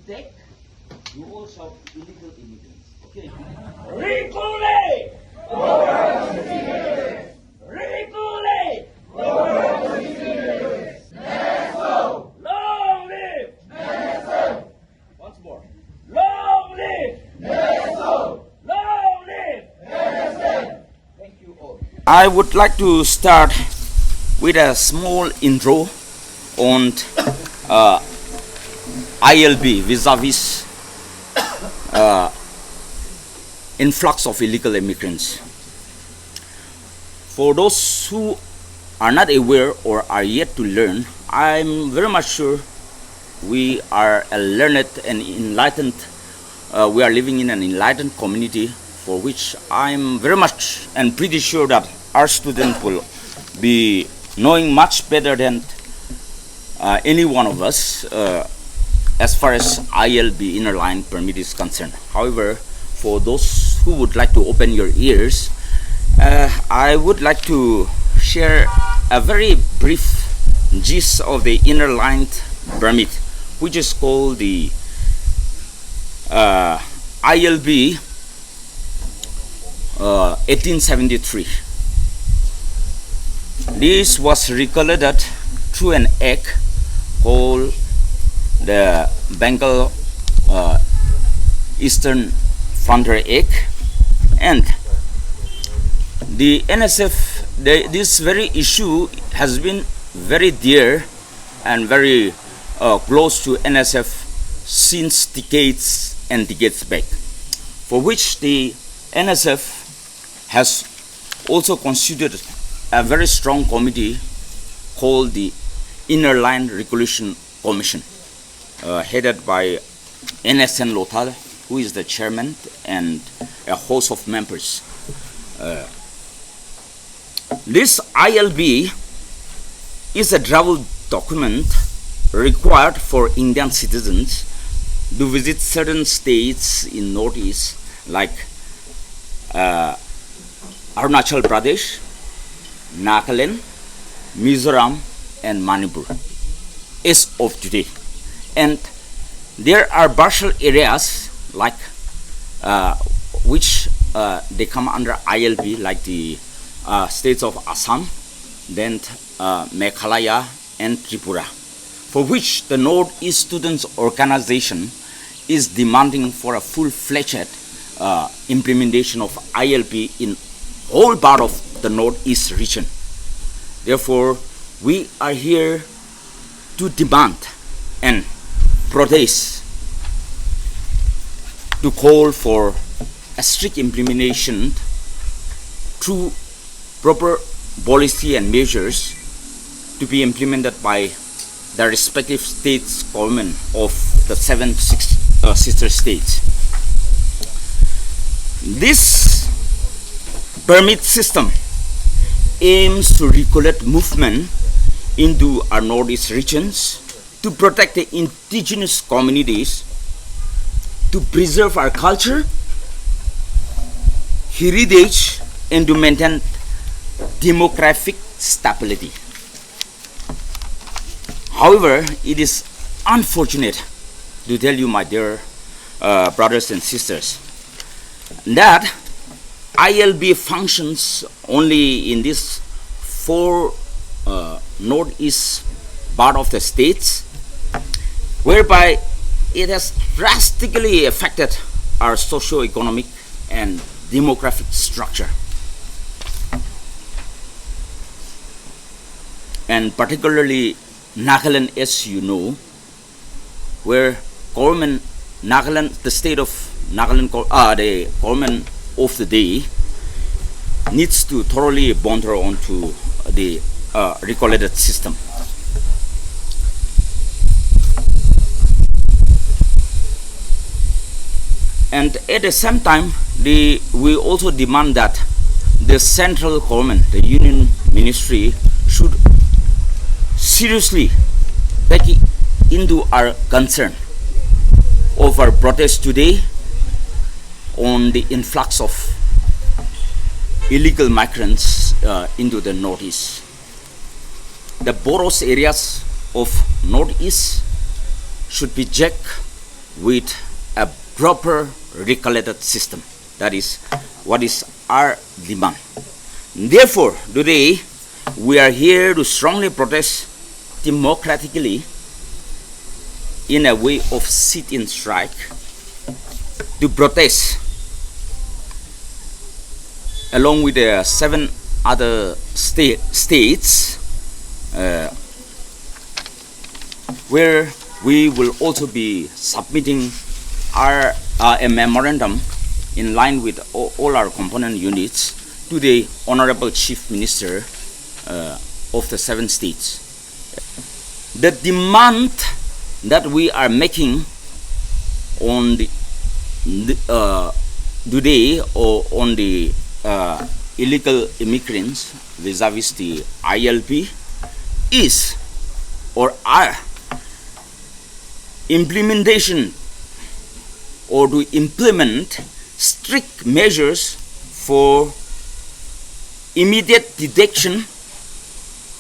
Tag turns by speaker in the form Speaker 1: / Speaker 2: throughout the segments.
Speaker 1: take, you all shout illegal immigrants. Okay?
Speaker 2: Recule! Recule!
Speaker 3: Neso!
Speaker 2: Long live!
Speaker 3: Neso!
Speaker 1: Once more.
Speaker 2: Long live!
Speaker 3: Neso!
Speaker 2: Long live!
Speaker 1: Thank you all.
Speaker 4: I would like to start with a small intro on ILB vis-a-vis influx of illegal immigrants. For those who are not aware or are yet to learn, I'm very much sure we are a learned and enlightened, we are living in an enlightened community for which I'm very much and pretty sure that our students will be knowing much better than any one of us as far as ILB inner line permit is concerned. However, for those who would like to open your ears, I would like to share a very brief gist of the inner line permit, which is called the ILB 1873. This was recorded through an act called the Bengal Eastern Frontier Act, and the NSF, this very issue has been very dear and very close to NSF since decades and decades back, for which the NSF has also constituted a very strong committee called the Inner Line Regulation Commission, headed by NSN Lothal, who is the chairman, and a host of members. This ILB is a travel document required for Indian citizens to visit certain states in Northeast like Arunachal Pradesh, Nagaland, Mizoram, and Manipur as of today. And there are partial areas like which they come under ILB, like the states of Assam, then Meghalaya and Tripura, for which the Northeast Students Organization is demanding for a full-fledged implementation of ILB in whole part of the Northeast region. Therefore, we are here to demand and protest, to call for a strict implementation through proper policy and measures to be implemented by the respective states government of the seven sister states. This permit system aims to regulate movement into our Northeast regions, to protect the indigenous communities, to preserve our culture, heritage, and to maintain demographic stability. However, it is unfortunate to tell you, my dear brothers and sisters, that ILB functions only in this four northeast part of the states, whereby it has drastically affected our socio-economic and demographic structure. And particularly Nagaland, as you know, where government Nagaland, the state of Nagaland, the government of the day needs to thoroughly bond onto the regulated system. And at the same time, we also demand that the central government, the union ministry, should seriously take into our concern of our protest today on the influx of illegal migrants into the Northeast. The porous areas of Northeast should be checked with a proper regulated system. That is what is our demand. Therefore, today we are here to strongly protest democratically in a way of sit-in strike to protest along with the 7 other states where we will also be submitting a memorandum in line with all our component units to the Honorable Chief Minister of the 7 states. The demand that we are making on the today or on the illegal immigrants vis-a-vis the ILP is or are implementation or to implement strict measures for immediate detection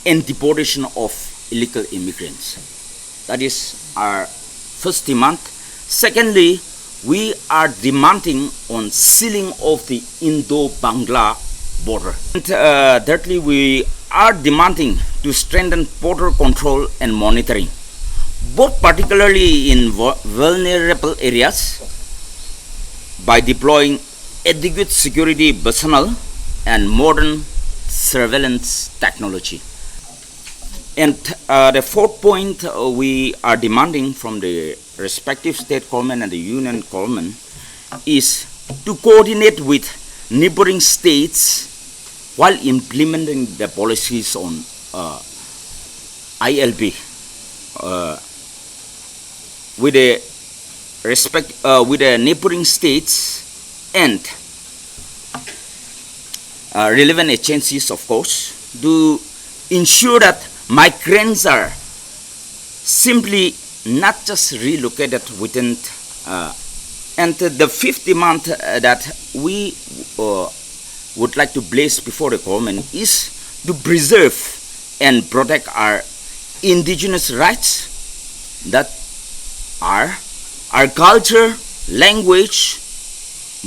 Speaker 4: and deportation of illegal immigrants. That is our first demand. Secondly, we are demanding on sealing of the Indo-Bangla border. And thirdly, we are demanding to strengthen border control and monitoring, both particularly in vulnerable areas by deploying adequate security personnel and modern surveillance technology. And the fourth point we are demanding from the respective state government and the union government is to coordinate with neighboring states while implementing the policies on ILP with the neighboring states and relevant agencies, of course, to ensure that migrants are simply not just relocated within and the fifth demand that we would like to place before the government is to preserve and protect our indigenous rights, that are our culture, language,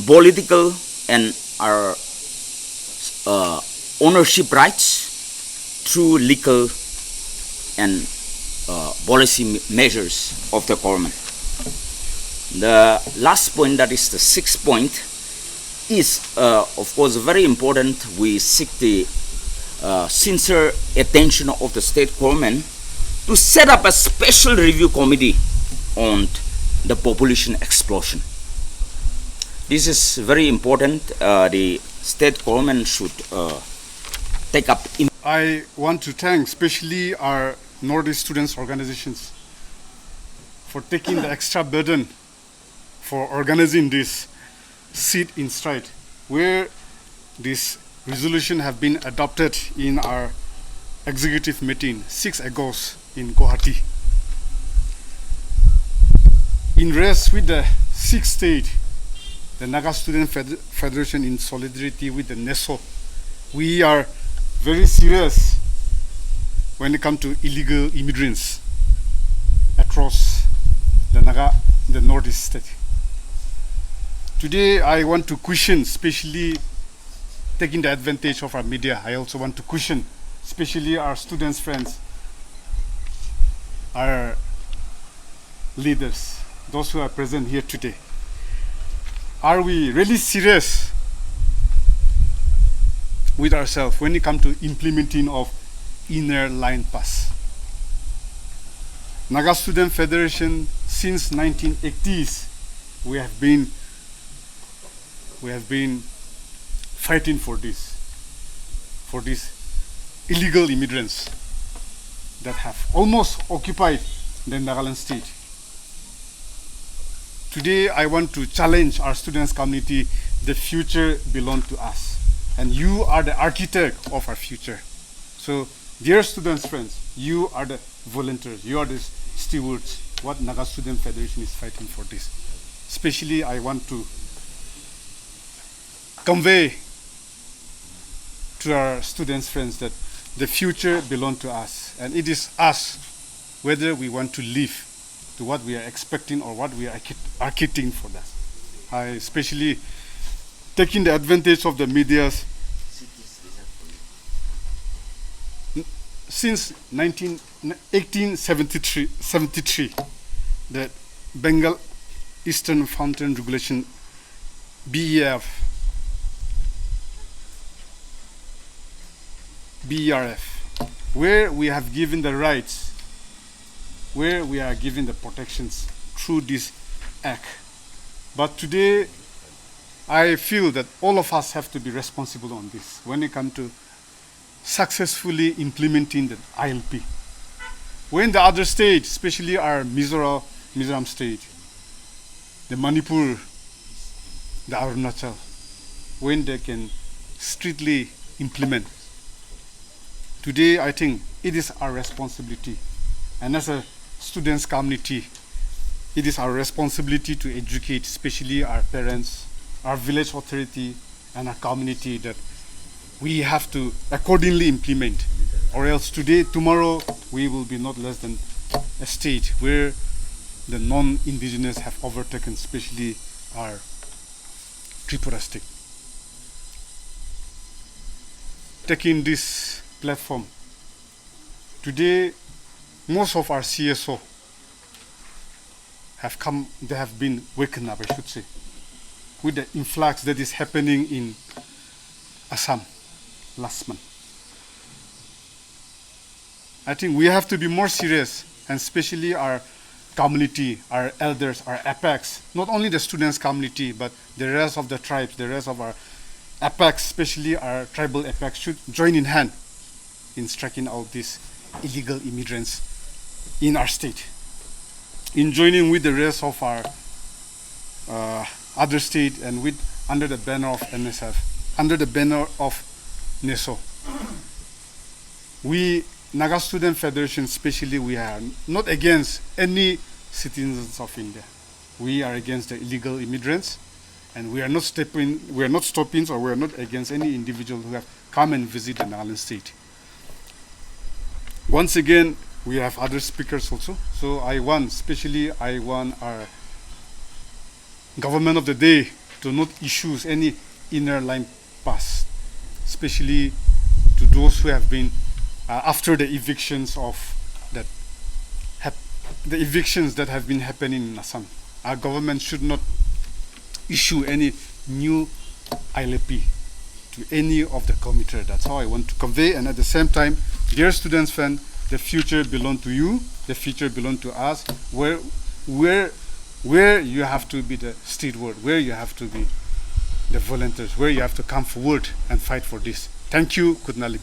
Speaker 4: political and our ownership rights through legal and policy measures of the government. The last point, that is the sixth point, is of course very important. We seek the sincere attention of the state government to set up a special review committee on the population explosion. This is very important. The state government should take up.
Speaker 5: I want to thank especially our Northeast students organizations for taking the extra burden for organizing this sit-in strike, where this resolution have been adopted in our executive meeting 6 August in Guwahati. In rest with the 6th state, the Naga Student Federation, in solidarity with the Neso, we are very serious when it comes to illegal immigrants across the Naga, the Northeast state. Today I want to question, especially taking the advantage of our media, I also want to question, especially our students' friends, our leaders, those who are present here today. Are we really serious with ourselves when it comes to implementing of inner line pass? Naga Student Federation, since 1980s, we have been fighting for these illegal immigrants that have almost occupied the Nagaland state. Today I want to challenge our students community. The future belongs to us, and you are the architect of our future. So dear students friends, you are the volunteers, you are the stewards. What Naga Student Federation is fighting for this. Especially I want to convey to our students friends that the future belongs to us, and it is us whether we want to live to what we are expecting or what we are architecting for that. I especially taking the advantage of the medias since 1873, the Bengal Eastern Fountain Regulation BERF, where we have given the rights, where we are given the protections through this act. But today, I feel that all of us have to be responsible on this when it comes to successfully implementing the ILP. When the other states, especially our Mizoram state, the Manipur, the Arunachal, when they can strictly implement. Today, I think it is our responsibility, and as a students' community, it is our responsibility to educate, especially our parents, our village authority, and our community, that we have to accordingly implement, or else tomorrow, we will be not less than a state where the non-indigenous have overtaken, especially our Tripura state. Taking this platform, today, most of our CSO have come, they have been waken up, I should say, with the influx that is happening in Assam last month. I think we have to be more serious, and especially our community, our elders, our apex, not only the students' community, but the rest of the tribes, the rest of our apex, especially our tribal apex, should join in hand in striking out these illegal immigrants in our state, in joining with the rest of our other state and with under the banner of NSF, under the banner of Neso. We, Naga Student Federation especially, we are not against any citizens of India. We are against the illegal immigrants, and we are not stopping, or we are not against any individual who have come and visit the Nagaland state. Once again, we have other speakers also. So I want our government of the day to not issue any inner line pass, especially to those who have been after the evictions that have been happening in Assam. Our government should not issue any new ILP to any of the commuter. That's how I want to convey. And at the same time, dear students, friend, the future belongs to you. The future belongs to us. Where you have to be the steward, where you have to be the volunteers, where you have to come forward and fight for this. Thank you. Kudnali.